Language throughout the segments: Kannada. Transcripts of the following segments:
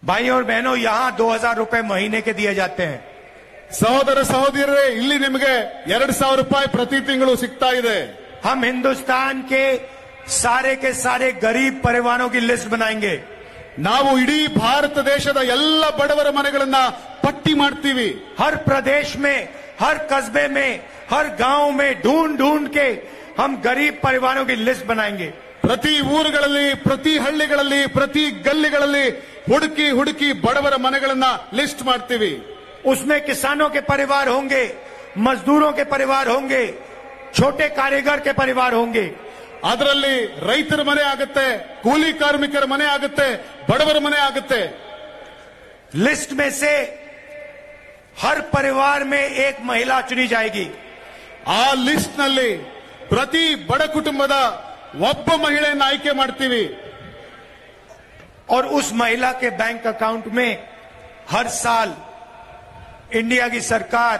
भाइयों और बहनों, यहां 2000 रुपए महीने के दिए जाते हैं। ಸಹೋದರ ಸಹೋದರಿಯರೇ, ಇಲ್ಲಿ ನಿಮಗೆ 2000 ರೂಪಾಯಿ ಪ್ರತಿ ತಿಂಗಳು ಸಿಗ್ತಾ ಇದೆ. हम हिंदुस्तान के सारे गरीब परिवारों की लिस्ट बनाएंगे. ನಾವು ಇಡೀ ಭಾರತ ದೇಶದ ಎಲ್ಲ ಬಡವರ ಮನೆಗಳನ್ನ ಪಟ್ಟಿ ಮಾಡ್ತೀವಿ. हर प्रदेश में, हर कस्बे में, हर गांव में ढूंढ के हम गरीब परिवारों की लिस्ट बनाएंगे. ಪ್ರತಿ ಊರುಗಳಲ್ಲಿ, ಪ್ರತಿ ಹಳ್ಳಿಗಳಲ್ಲಿ, ಪ್ರತಿ ಗಲ್ಲಿಗಳಲ್ಲಿ ಹುಡುಕಿ ಬಡವರ ಮನೆಗಳನ್ನ ಲಿಸ್ಟ್ ಮಾಡ್ತೀವಿ. उसमें किसानों के परिवार होंगे, मजदूरों के परिवार होंगे, छोटे कारीगर के परिवार होंगे. ಅದರಲ್ಲಿ ರೈತರ ಮನೆ ಆಗುತ್ತೆ, ಕೂಲಿ ಕಾರ್ಮಿಕರ ಮನೆ ಆಗುತ್ತೆ, ಬಡವರ ಮನೆ ಆಗುತ್ತೆ. लिस्ट में से हर परिवार में एक महिला चुनी जाएगी. ಆ ಲಿಸ್ಟ್ ನಲ್ಲಿ ಪ್ರತಿ ಬಡ ಕುಟುಂಬದ ಒಬ್ಬ ಮಹಿಳೆಯನ್ನು ಆಯ್ಕೆ ಮಾಡ್ತೀವಿ. और उस महिला के बैंक अकाउंट में हर साल इंडिया की सरकार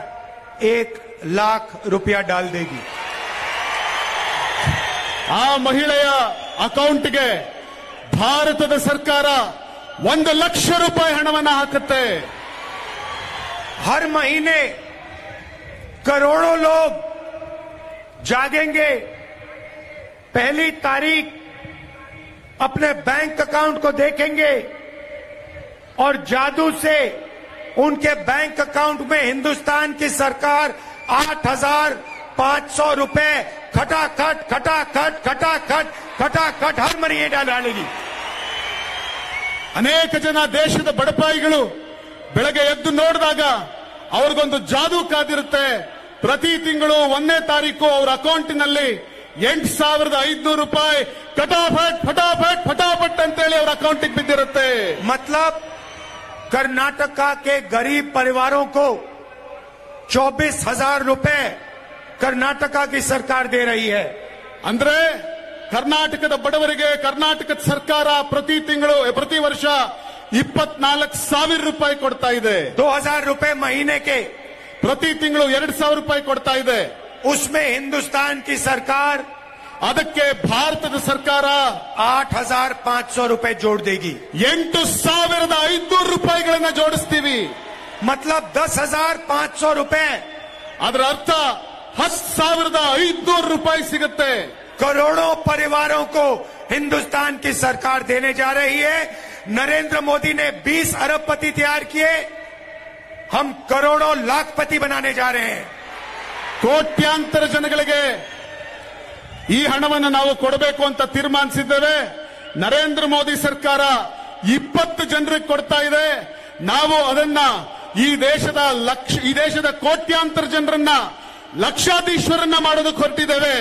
1 लाख रुपया डाल देगी. ಆ ಮಹಿಳೆಯ ಅಕೌಂಟ್ಗೆ ಭಾರತದ ಸರ್ಕಾರ 1 ಲಕ್ಷ ರೂಪಾಯಿ ಹಣವನ್ನು ಹಾಕುತ್ತೆ. हर महीने करोड़ों लोग जागेंगे, पहली तारीख अपने बैंक अकाउंट को देखेंगे और जादू से उनके बैंक अकाउंट में हिंदुस्तान की सरकार 8500 रुपए खटाखट हर महीने डालेगी. ಅನೇಕ ಜನ ದೇಶದ ಬಡಪಾಯಿಗಳು ಬೆಳಗ್ಗೆ ಎದ್ದು ನೋಡಿದಾಗ ಅವ್ರಿಗೊಂದು ಜಾದೂ ಕಾದಿರುತ್ತೆ. ಪ್ರತಿ ತಿಂಗಳು 1ನೇ ತಾರೀಕು ಅವರ ಅಕೌಂಟಿನಲ್ಲಿ 8500 ರೂಪಾಯಿ ಫಟಾಫಟ್ ಅಂತೇಳಿ ಅವರ ಅಕೌಂಟಿಗೆ ಬಿದ್ದಿರುತ್ತೆ. मतलब कर्नाटका के गरीब परिवारों को 24,000 रुपए कर्नाटका की सरकार दे रही है. ಅಂದ್ರೆ ಕರ್ನಾಟಕದ ಬಡವರಿಗೆ ಕರ್ನಾಟಕದ ಸರ್ಕಾರ ಪ್ರತಿ ವರ್ಷ 24,000 ರೂಪಾಯಿ ಕೊಡ್ತಾ ಇದೆ. 2000 रुपए महीने के, ಪ್ರತಿ ತಿಂಗಳು 2000 ರೂಪಾಯಿ ಕೊಡ್ತಾ ಇದೆ. उसमें हिंदुस्तान की सरकार ಅದಕ್ಕೆ ಭಾರತದ ಸರ್ಕಾರ 8500 रुपए जोड़ देगी. 8500 ರೂಪಾಯಿಗಳನ್ನ ಜೋಡಿಸ್ತೀವಿ. मतलब 10,500 रुपए. ಅದರ ಅರ್ಥ 10,500 ರೂಪಾಯಿ ಸಿಗುತ್ತೆ. करोड़ों परिवारों को हिंदुस्तान की सरकार देने जा रही है. नरेंद्र मोदी ने 20 अरबपति तैयार किए, हम करोड़ों लाखपति बनाने जा रहे हैं. ಕೋಟ್ಯಾಂತರ ಜನಗಳಿಗೆ ಈ ಹಣವನ್ನು ನಾವು ಕೊಡಬೇಕು ಅಂತ ತೀರ್ಮಾನಿಸಿದ್ದೇವೆ. ನರೇಂದ್ರ ಮೋದಿ ಸರ್ಕಾರ 20 ಜನರಿಗೆ ಕೊಡ್ತಾ ಇದೆ. ನಾವು ಅದನ್ನ ಈ ದೇಶದ ಕೋಟ್ಯಾಂತರ ಜನರನ್ನ ಲಕ್ಷಾಧೀಶ್ವರನ್ನ ಮಾಡೋದಕ್ಕೆ ಹೊರಟಿದ್ದೇವೆ.